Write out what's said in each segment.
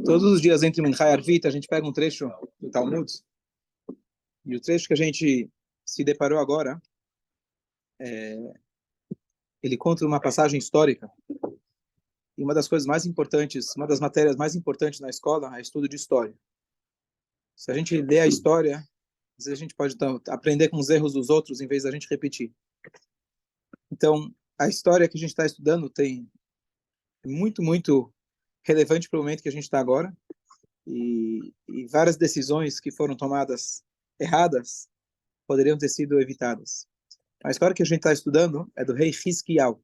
Todos os dias entre Mincha e Arvit, a gente pega um trecho do Talmud, e o trecho que a gente se deparou agora, ele conta uma passagem histórica, e uma das coisas mais importantes, uma das matérias mais importantes na escola é estudo de história. Se a gente lê a história, às vezes a gente pode aprender com os erros dos outros em vez da gente repetir. Então, a história que a gente está estudando é muito relevante para o momento que a gente está agora, e várias decisões que foram tomadas erradas poderiam ter sido evitadas. A história que a gente está estudando é do rei Hizquiyahu.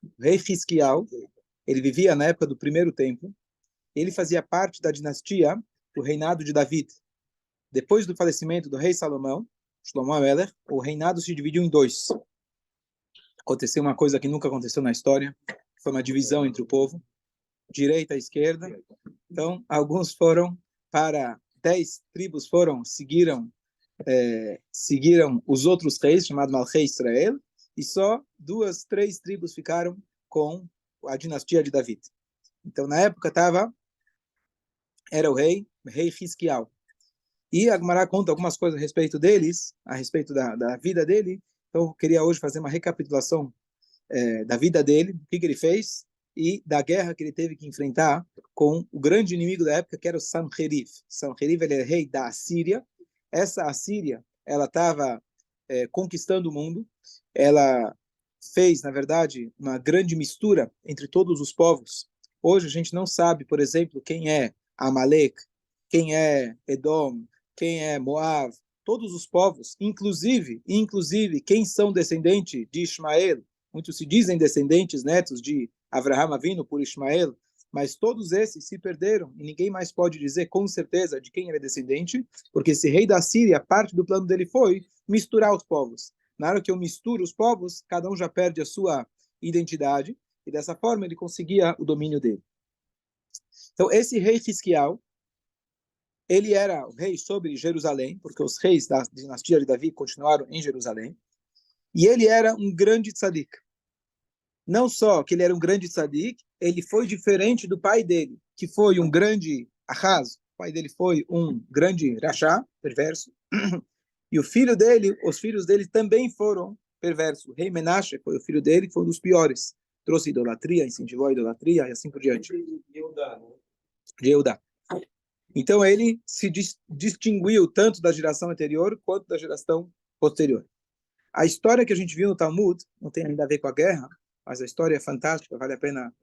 O rei Hizquiyahu, ele vivia na época do primeiro templo, ele fazia parte da dinastia do reinado de David. Depois do falecimento do rei Salomão, Shlomo HaMelech, o reinado se dividiu em dois. Aconteceu uma coisa que nunca aconteceu na história, foi uma divisão entre o povo, direita e esquerda. Então, alguns foram para 10 tribos seguiram os outros reis, chamado Malchei Israel, e só 2, 3 tribos ficaram com a dinastia de David. Então, na época, era o rei Hizquiyahu. E a Gemara conta algumas coisas a respeito deles, a respeito da vida dele. Então, eu queria hoje fazer uma recapitulação da vida dele, o que ele fez, e da guerra que ele teve que enfrentar com o grande inimigo da época, que era o Sanherib. Sanherib, ele é rei da Assíria. Essa Assíria, ela estava conquistando o mundo. Ela fez, na verdade, uma grande mistura entre todos os povos. Hoje a gente não sabe, por exemplo, quem é Amalek, quem é Edom, quem é Moab, todos os povos, inclusive quem são descendentes de Ismael. Muitos se dizem descendentes, netos de Avraham Avinu por Ismael, mas todos esses se perderam e ninguém mais pode dizer com certeza de quem ele é descendente, porque esse rei da Síria, parte do plano dele foi misturar os povos. Na hora que eu misturo os povos, cada um já perde a sua identidade, e dessa forma ele conseguia o domínio dele. Então, esse rei Hizquiyahu, ele era o rei sobre Jerusalém, porque os reis da dinastia de Davi continuaram em Jerusalém, e ele era um grande tzadik. Não só que ele era um grande tzadik, ele foi diferente do pai dele, que foi um grande Ahaz. O pai dele foi um grande Rashá, perverso. E os filhos dele também foram perversos. O rei Menashe foi o filho dele, que foi um dos piores. Trouxe idolatria, incentivou a idolatria e assim por diante. De Eudá. Então ele se distinguiu tanto da geração anterior quanto da geração posterior. A história que a gente viu no Talmud não tem ainda a ver com a guerra, mas a história é fantástica, vale a pena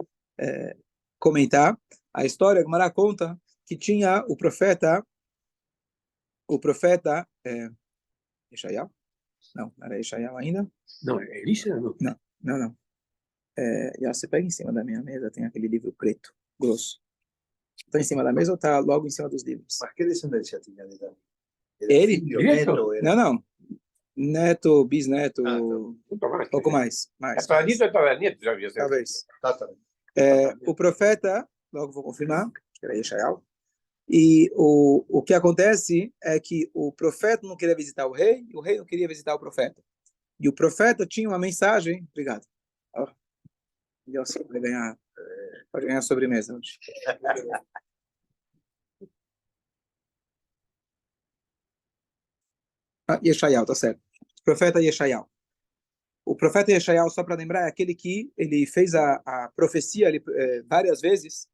comentar. A história, Gemara conta que tinha o profeta Yeshayahu? Não era Yeshayahu ainda? Não, é Elisha? Não. Você pega em cima da minha mesa, tem aquele livro preto, grosso. Está em cima da mesa ou está logo em cima dos livros? Mas que descendência tinha de Davi? Ele? Filho, neto, era... Não. Neto, bisneto, pouco mais. Talvez. O profeta, logo vou confirmar, que era Yeshayahu. E o que acontece é que o profeta não queria visitar o rei, e o rei não queria visitar o profeta. E o profeta tinha uma mensagem. Obrigado. Deus, pode ganhar sobremesa hoje. Yeshayahu, tá certo. Profeta Yeshayahu. O profeta Yeshayahu, só para lembrar, é aquele que ele fez a profecia várias vezes,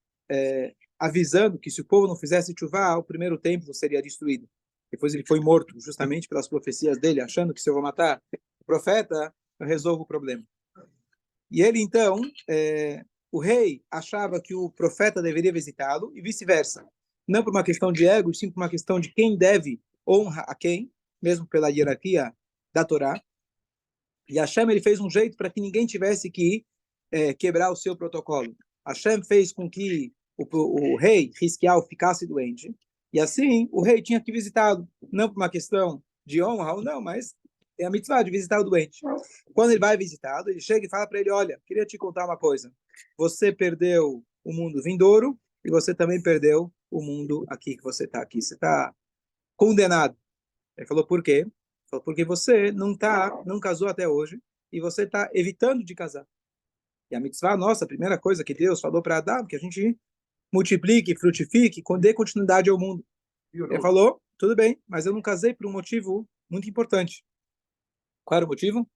avisando que se o povo não fizesse tchuvá, o primeiro templo seria destruído. Depois ele foi morto, justamente pelas profecias dele, achando que se eu vou matar o profeta, eu resolvo o problema. E ele, então, o rei achava que o profeta deveria visitá-lo e vice-versa. Não por uma questão de ego, sim por uma questão de quem deve honra a quem, mesmo pela hierarquia da Torá. E Hashem, ele fez um jeito para que ninguém tivesse que quebrar o seu protocolo. Hashem fez com que o rei Hizquiyahu ficasse doente, e assim o rei tinha que visitá-lo, não por uma questão de honra ou não, mas é a mitzvah de visitar o doente. Quando ele vai visitá-lo, ele chega e fala para ele: olha, queria te contar uma coisa, você perdeu o mundo vindouro e você também perdeu o mundo aqui que você está condenado. Ele falou: por quê? Ele falou: porque você não casou até hoje e você está evitando de casar. E a mitzvah nossa, a primeira coisa que Deus falou para Adão, que a gente multiplique, frutifique, dê continuidade ao mundo. Ele falou, tudo bem, mas eu não casei por um motivo muito importante. Qual era o motivo?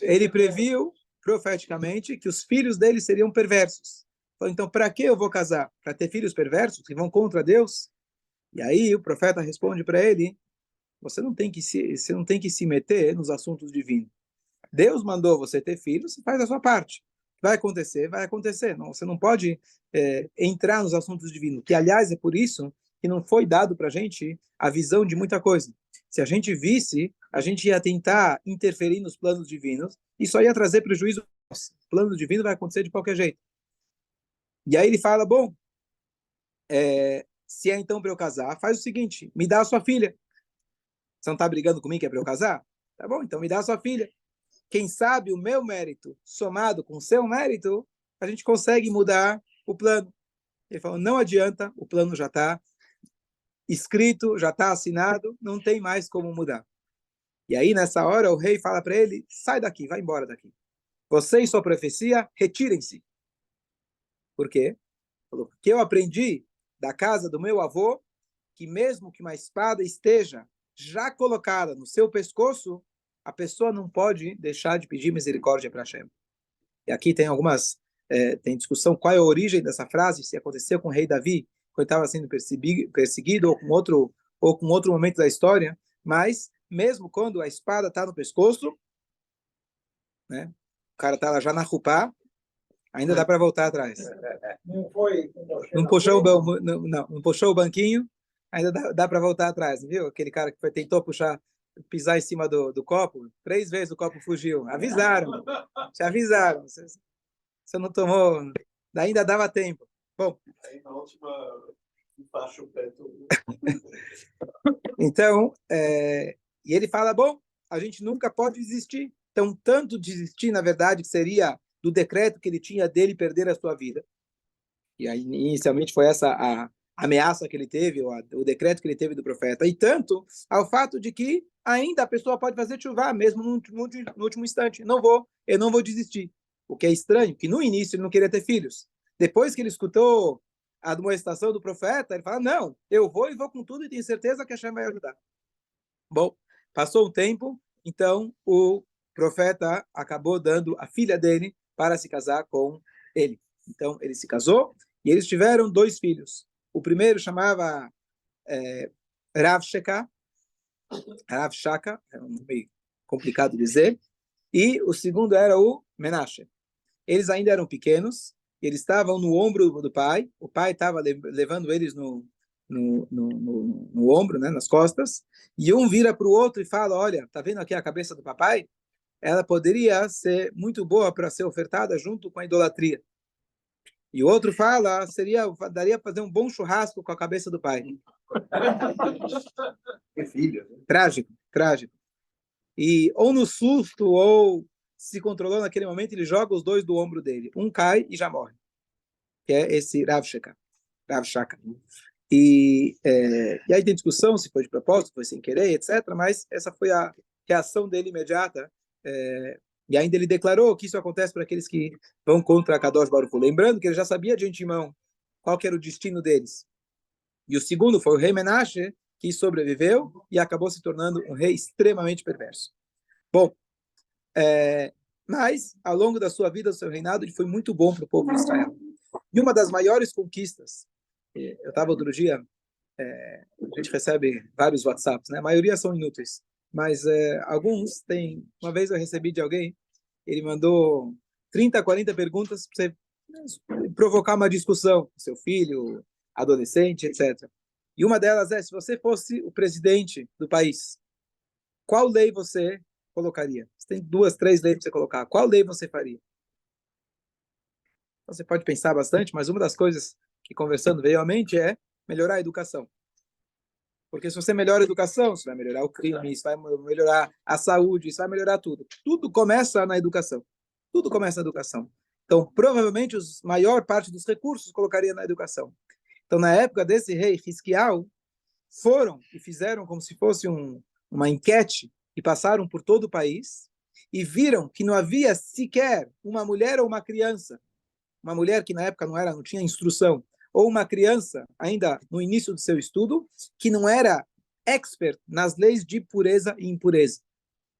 Ele previu profeticamente que os filhos dele seriam perversos. Então, para que eu vou casar? Para ter filhos perversos que vão contra Deus? E aí o profeta responde para ele, você não tem que se meter nos assuntos divinos. Deus mandou você ter filhos, você faz a sua parte. Vai acontecer, vai acontecer. Não, você não pode entrar nos assuntos divinos. Que, aliás, é por isso que não foi dado para a gente a visão de muita coisa. Se a gente visse, a gente ia tentar interferir nos planos divinos e só ia trazer prejuízo. O plano divino vai acontecer de qualquer jeito. E aí ele fala, bom, se é então para eu casar, faz o seguinte, me dá a sua filha. Você não está brigando comigo que é para eu casar? Tá bom, então me dá a sua filha. Quem sabe o meu mérito somado com o seu mérito, a gente consegue mudar o plano. Ele falou, não adianta, o plano já está escrito, já está assinado, não tem mais como mudar. E aí, nessa hora, o rei fala para ele, sai daqui, vai embora daqui. Você e sua profecia, retirem-se. Por quê? Porque eu aprendi da casa do meu avô que mesmo que uma espada esteja já colocada no seu pescoço, a pessoa não pode deixar de pedir misericórdia para Hashem. E aqui tem tem discussão qual é a origem dessa frase, se aconteceu com o rei Davi, quando estava sendo perseguido, ou com outro momento da história, mas mesmo quando a espada está no pescoço, né, o cara está já na rupá, ainda dá para voltar atrás. Não puxou o banquinho, ainda dá para voltar atrás, viu? Aquele cara que tentou pisar em cima do copo, 3 vezes o copo fugiu. Avisaram, te avisaram. Você não tomou, ainda dava tempo. Bom. Aí na última, embaixo o pé todo. Então, e ele fala, bom, a gente nunca pode desistir. Então, tanto desistir, na verdade, seria do decreto que ele tinha dele perder a sua vida. E aí, inicialmente, foi essa a ameaça que ele teve, o decreto que ele teve do profeta. E tanto ao fato de que ainda a pessoa pode fazer chuva, mesmo no último instante. Eu não vou desistir. O que é estranho, que no início ele não queria ter filhos. Depois que ele escutou a admoestação do profeta, ele fala, não, eu vou e vou com tudo e tenho certeza que a Hashem vai ajudar. Bom, passou um tempo, então o profeta acabou dando a filha dele para se casar com ele. Então ele se casou e eles tiveram 2 filhos. O primeiro chamava Rav Shaka, é um nome complicado de dizer, e o segundo era o Menashe. Eles ainda eram pequenos, eles estavam no ombro do pai, o pai estava levando eles no ombro, né, nas costas, e um vira para o outro e fala, olha, tá vendo aqui a cabeça do papai? Ela poderia ser muito boa para ser ofertada junto com a idolatria. E o outro fala, daria para fazer um bom churrasco com a cabeça do pai. Que filho. Trágico, trágico. E ou no susto, ou se controlou naquele momento, ele joga os 2 do ombro dele. Um cai e já morre. Que é esse Rav Shaka. E aí tem discussão se foi de propósito, foi sem querer, etc. Mas essa foi a reação dele imediata. E ainda ele declarou que isso acontece para aqueles que vão contra a Kadosh Baruch Hu. Lembrando que ele já sabia de antemão qual que era o destino deles. E o segundo foi o rei Menashe, que sobreviveu e acabou se tornando um rei extremamente perverso. Bom, mas ao longo da sua vida, do seu reinado, ele foi muito bom para o povo de Israel. E uma das maiores conquistas, eu estava outro dia, a gente recebe vários WhatsApps, né? A maioria são inúteis, mas alguns tem. Uma vez eu recebi de alguém, ele mandou 30, 40 perguntas para você provocar uma discussão com seu filho, adolescente, etc. E uma delas é, se você fosse o presidente do país, qual lei você colocaria? Você tem 2, 3 leis para você colocar. Qual lei você faria? Então, você pode pensar bastante, mas uma das coisas que conversando veio à mente é melhorar a educação. Porque se você melhora a educação, isso vai melhorar o crime, isso vai melhorar a saúde, isso vai melhorar tudo. Tudo começa na educação. Tudo começa na educação. Então, provavelmente, a maior parte dos recursos colocaria na educação. Então, na época desse rei Hizquiyahu, foram e fizeram como se fosse uma enquete e passaram por todo o país e viram que não havia sequer uma mulher ou uma criança, uma mulher que na época não tinha instrução, ou uma criança ainda no início do seu estudo, que não era expert nas leis de pureza e impureza.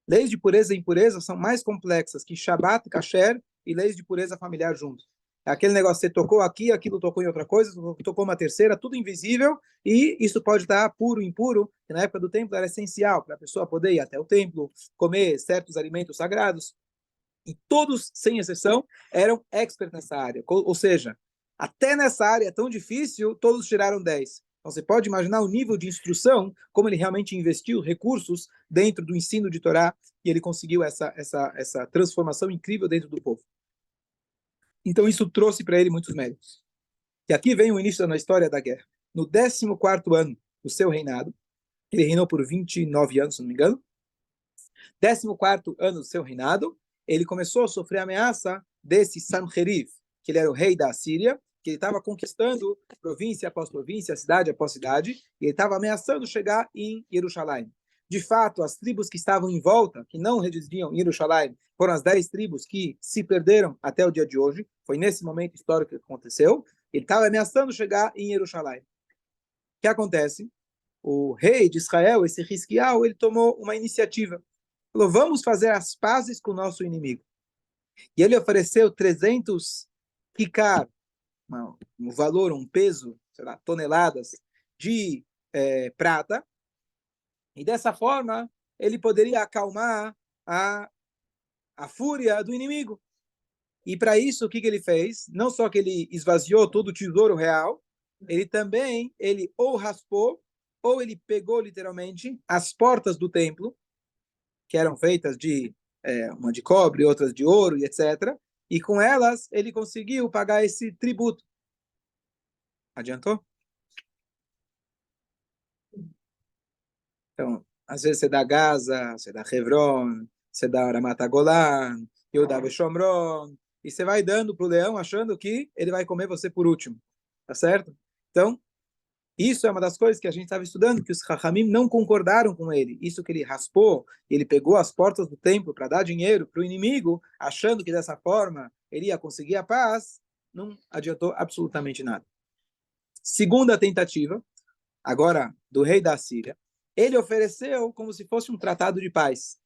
Leis de pureza e impureza são mais complexas que Shabat, Kasher e leis de pureza familiar juntos. É aquele negócio, você tocou aqui, aquilo tocou em outra coisa, tocou uma terceira, tudo invisível, e isso pode estar puro, impuro, que na época do templo era essencial para a pessoa poder ir até o templo, comer certos alimentos sagrados, e todos, sem exceção, eram experts nessa área. Ou seja, até nessa área tão difícil, todos tiraram 10. Então você pode imaginar o nível de instrução, como ele realmente investiu recursos dentro do ensino de Torá, e ele conseguiu essa transformação incrível dentro do povo. Então isso trouxe para ele muitos méritos. E aqui vem o início da história da guerra. No 14º ano do seu reinado, ele reinou por 29 anos, se não me engano, 14º ano do seu reinado, ele começou a sofrer a ameaça desse Sanherib, que ele era o rei da Síria, que ele estava conquistando província após província, cidade após cidade, e ele estava ameaçando chegar em Jerusalém. De fato, as tribos que estavam em volta, que não residiam em Jerusalém, foram as 10 tribos que se perderam até o dia de hoje. Foi nesse momento histórico que aconteceu. Ele estava ameaçando chegar em Jerusalém. O que acontece? O rei de Israel, esse Hisquiel, ele tomou uma iniciativa. Falou, vamos fazer as pazes com o nosso inimigo. E ele ofereceu 300 kikar, um valor, um peso, sei lá, toneladas de prata, e dessa forma ele poderia acalmar a fúria do inimigo. E para isso, o que ele fez? Não só que ele esvaziou todo o tesouro real, ele também, ele ou raspou, ou ele pegou literalmente as portas do templo, que eram feitas de uma de cobre, outras de ouro, e etc. E com elas ele conseguiu pagar esse tributo. Adiantou? Então, às vezes você dá Gaza, você dá Hebron, você dá Ramat Golan, Yehudá Shomron, e você vai dando para o leão achando que ele vai comer você por último. Tá certo? Então, isso é uma das coisas que a gente estava estudando, que os Chachamim não concordaram com ele. Isso que ele raspou, ele pegou as portas do templo para dar dinheiro para o inimigo, achando que dessa forma ele ia conseguir a paz, não adiantou absolutamente nada. Segunda tentativa, agora do rei da Síria, ele ofereceu como se fosse um tratado de paz.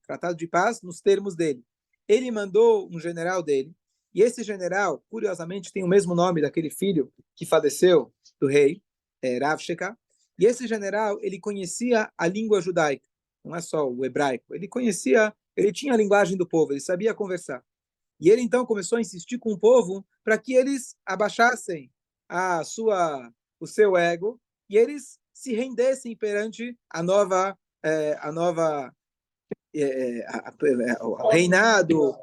Tratado de paz nos termos dele. Ele mandou um general dele, e esse general, curiosamente, tem o mesmo nome daquele filho que faleceu do rei, Rav Sheka. E esse general, ele conhecia a língua judaica, não é só o hebraico. Ele tinha a linguagem do povo, ele sabia conversar. E ele então começou a insistir com o povo para que eles abaixassem o seu ego e eles se rendessem perante o reinado,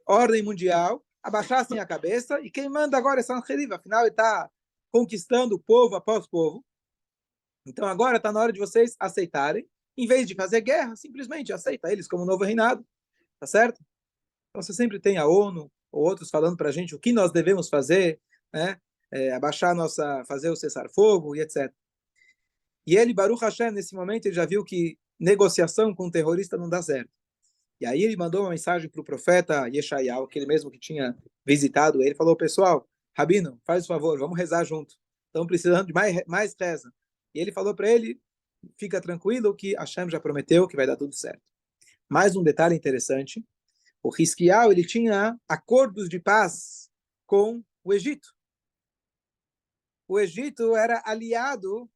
ordem mundial, abaixassem a cabeça, e quem manda agora é Sanherib, afinal ele está conquistando povo após povo. Então agora está na hora de vocês aceitarem, em vez de fazer guerra, simplesmente aceita eles como novo reinado, tá certo? Então você sempre tem a ONU ou outros falando para a gente o que nós devemos fazer, né? Fazer o cessar-fogo e etc. E ele, Baruch Hashem, nesse momento, ele já viu que negociação com um terrorista não dá certo. E aí ele mandou uma mensagem para o profeta Yeshayahu, aquele mesmo que tinha visitado ele, falou, pessoal, Rabino, faz o favor, vamos rezar junto. Estamos precisando de mais reza. E ele falou para ele, fica tranquilo que Hashem já prometeu que vai dar tudo certo. Mais um detalhe interessante, o Hisquiel, ele tinha acordos de paz com o Egito. O Egito era aliado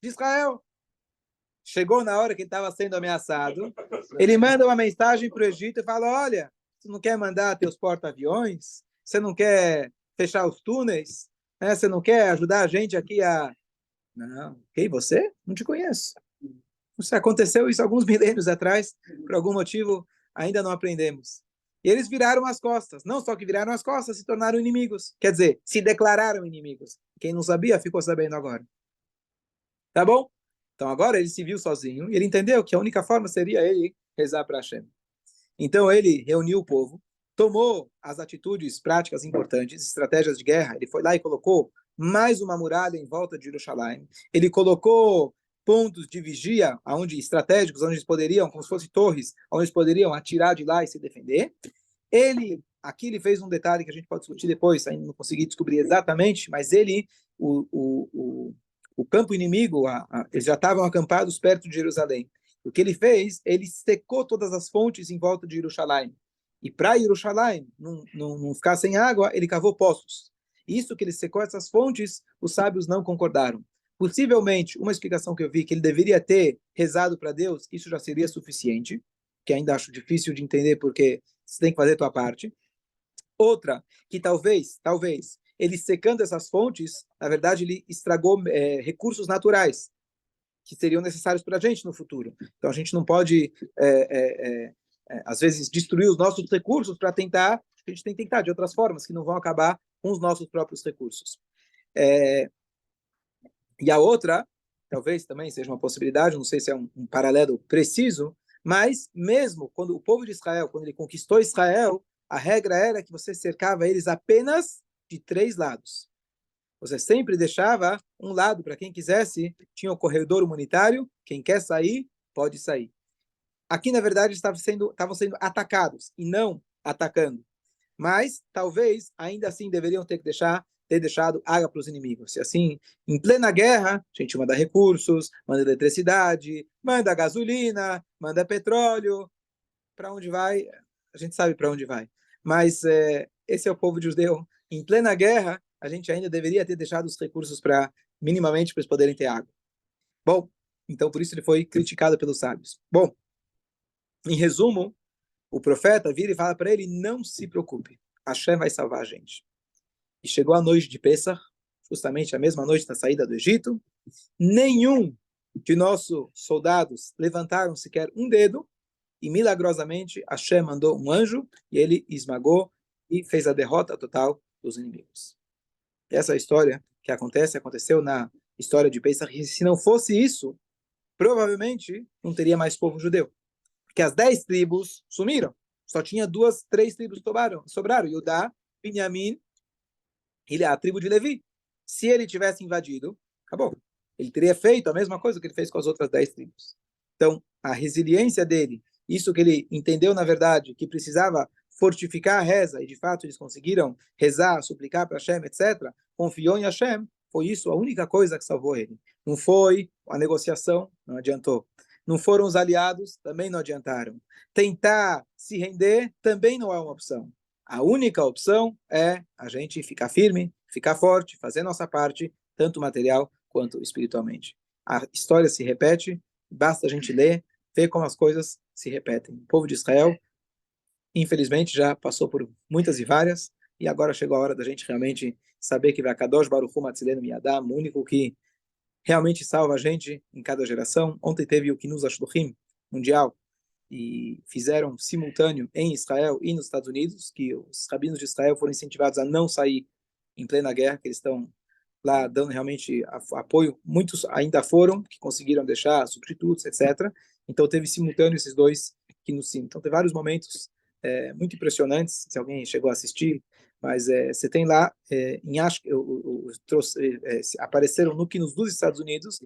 de Israel. Chegou na hora que ele estava sendo ameaçado, ele manda uma mensagem para o Egito e fala, olha, você não quer mandar teus porta-aviões? Você não quer fechar os túneis? Né? Você não quer ajudar a gente aqui a... Não, quem você? Não te conheço. Isso aconteceu isso alguns milênios atrás, por algum motivo ainda não aprendemos. E eles viraram as costas. Não só que viraram as costas, se tornaram inimigos. Quer dizer, se declararam inimigos. Quem não sabia, ficou sabendo agora. Tá bom? Então agora ele se viu sozinho e ele entendeu que a única forma seria ele rezar para Hashem. Então ele reuniu o povo, tomou as atitudes práticas importantes, estratégias de guerra. Ele foi lá e colocou mais uma muralha em volta de Jerusalém. Ele colocou pontos de vigia, onde estratégicos, onde eles poderiam, como se fossem torres, onde eles poderiam atirar de lá e se defender. Aqui ele fez um detalhe que a gente pode discutir depois, ainda não consegui descobrir exatamente, mas o campo inimigo, eles já estavam acampados perto de Jerusalém. O que ele fez, ele secou todas as fontes em volta de Jerusalém. E para Jerusalém não ficar sem água, ele cavou poços. Isso que ele secou essas fontes, os sábios não concordaram. Possivelmente, uma explicação que eu vi, que ele deveria ter rezado para Deus, isso já seria suficiente, que ainda acho difícil de entender, porque você tem que fazer a tua parte. Outra, que talvez, ele secando essas fontes, na verdade, ele estragou recursos naturais, que seriam necessários para a gente no futuro. Então, a gente não pode, às vezes, destruir os nossos recursos para tentar, a gente tem que tentar de outras formas, que não vão acabar com os nossos próprios recursos. E a outra, talvez também seja uma possibilidade, não sei se é um paralelo preciso, mas mesmo quando o povo de Israel, quando ele conquistou Israel, a regra era que você cercava eles apenas de 3 lados. Você sempre deixava um lado para quem quisesse, tinha o corredor humanitário, quem quer sair, pode sair. Aqui, na verdade, estavam sendo atacados e não atacando. Mas, talvez, ainda assim, deveriam ter deixado água para os inimigos. E assim, em plena guerra, a gente manda recursos, manda eletricidade, manda gasolina, manda petróleo. Para onde vai? A gente sabe para onde vai. Mas esse é o povo judeu. Em plena guerra, a gente ainda deveria ter deixado os recursos minimamente, para eles poderem ter água. Bom, então por isso ele foi criticado pelos sábios. Bom, em resumo, o profeta vira e fala para ele, não se preocupe, Hashem vai salvar a gente. E chegou a noite de Pessah, justamente a mesma noite da saída do Egito, nenhum de nossos soldados levantaram sequer um dedo, e milagrosamente Hashem mandou um anjo, e ele esmagou e fez a derrota total dos inimigos. Essa história que aconteceu na história de Pessah, e se não fosse isso, provavelmente não teria mais povo judeu. Porque as 10 tribos sumiram. Só tinha 3 tribos sobraram. Judá, Benjamim, a tribo de Levi. Se ele tivesse invadido, acabou. Ele teria feito a mesma coisa que ele fez com as outras 10 tribos. Então, a resiliência dele, isso que ele entendeu, na verdade, que precisava fortificar a reza, e de fato eles conseguiram rezar, suplicar para Hashem, etc., confiou em Hashem, foi isso a única coisa que salvou ele. Não foi a negociação, não adiantou. Não foram os aliados, também não adiantaram. Tentar se render também não é uma opção. A única opção é a gente ficar firme, ficar forte, fazer nossa parte, tanto material quanto espiritualmente. A história se repete, basta a gente ler, ver como as coisas se repetem. O povo de Israel, infelizmente, já passou por muitas e várias, e agora chegou a hora da gente realmente saber que vai Kadosh Baruch Hu Matzilenu Miyadam, o único que realmente salva a gente em cada geração. Ontem teve o Kinuz HaShluchim mundial, e fizeram simultâneo em Israel e nos Estados Unidos, que os rabinos de Israel foram incentivados a não sair em plena guerra, que eles estão lá dando realmente apoio. Muitos ainda foram, que conseguiram deixar substitutos, etc. Então teve simultâneo esses dois que no sim. Então tem vários momentos muito impressionantes, se alguém chegou a assistir, mas você tem lá, apareceram no Quinos dos Estados Unidos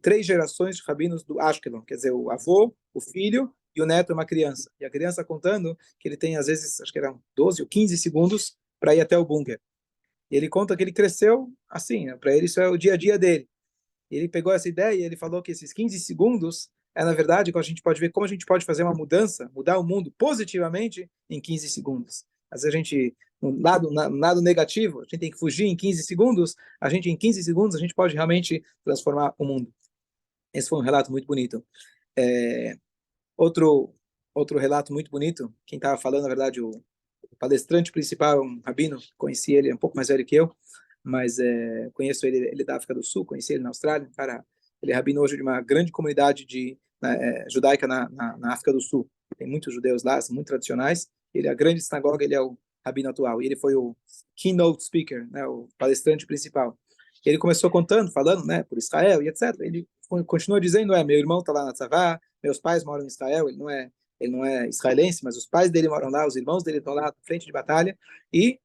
3 gerações de rabinos do Ashkelon, quer dizer, o avô, o filho e o neto é uma criança. E a criança contando que ele tem, às vezes, acho que eram 12 ou 15 segundos para ir até o bunker. E ele conta que ele cresceu assim, né? Para ele isso é o dia a dia dele. Ele pegou essa ideia e ele falou que esses 15 segundos na verdade, a gente pode ver como a gente pode fazer uma mudança, mudar o mundo positivamente em 15 segundos. Às vezes a gente, no lado negativo, a gente tem que fugir em 15 segundos, em 15 segundos, a gente pode realmente transformar o mundo. Esse foi um relato muito bonito. Outro relato muito bonito, quem estava falando, na verdade, o palestrante principal, um rabino, conheci ele, é um pouco mais velho que eu, mas conheço ele da África do Sul, conheci ele na Austrália, cara, ele é rabino hoje de uma grande comunidade judaica na África do Sul. Tem muitos judeus lá, são muito tradicionais. Ele é a grande sinagoga, ele é o rabino atual. E ele foi o keynote speaker, né, o palestrante principal. E ele começou falando, né, por Israel e etc. Ele continua dizendo, meu irmão está lá na Tzavá, meus pais moram em Israel, ele não é israelense, mas os pais dele moram lá, os irmãos dele estão lá na frente de batalha, e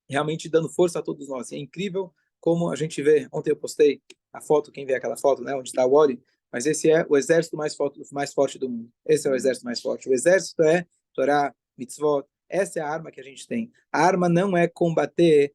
realmente dando força a todos nós. E é incrível como a gente vê, ontem eu postei a foto, quem vê aquela foto, né, onde está o Ori, mas esse é o exército mais forte do mundo. Esse é o exército mais forte. O exército é Torá, mitzvot. Essa é a arma que a gente tem. A arma não é combater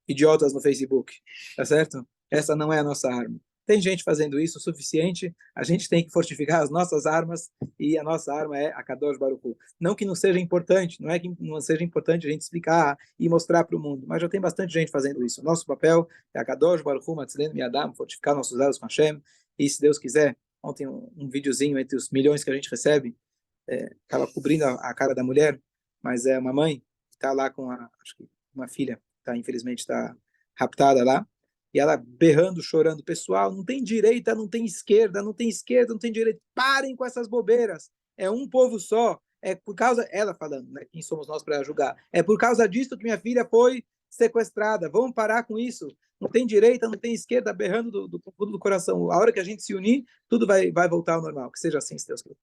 idiotas no Facebook, tá certo? Essa não é a nossa arma. Tem gente fazendo isso o suficiente, a gente tem que fortificar as nossas armas, e a nossa arma é a Kadosh Baruch Hu. Não que não seja importante, não é que não seja importante a gente explicar e mostrar para o mundo, mas já tem bastante gente fazendo isso. O nosso papel é a Kadosh Baruch Hu, Matzilenu Miadam, fortificar nossos elos com Hashem, e se Deus quiser, ontem um videozinho entre os milhões que a gente recebe, acaba cobrindo a cara da mulher, mas é uma mãe que está lá com acho que uma filha, tá, infelizmente está raptada lá, e ela berrando, chorando, pessoal, não tem direita, não tem esquerda, não tem esquerda, não tem direita, parem com essas bobeiras, é um povo só, é por causa, ela falando, né, quem somos nós para julgar, é por causa disso que minha filha foi sequestrada, vamos parar com isso, não tem direita, não tem esquerda, berrando do fundo do coração, a hora que a gente se unir, tudo vai voltar ao normal, que seja assim, se Deus quiser.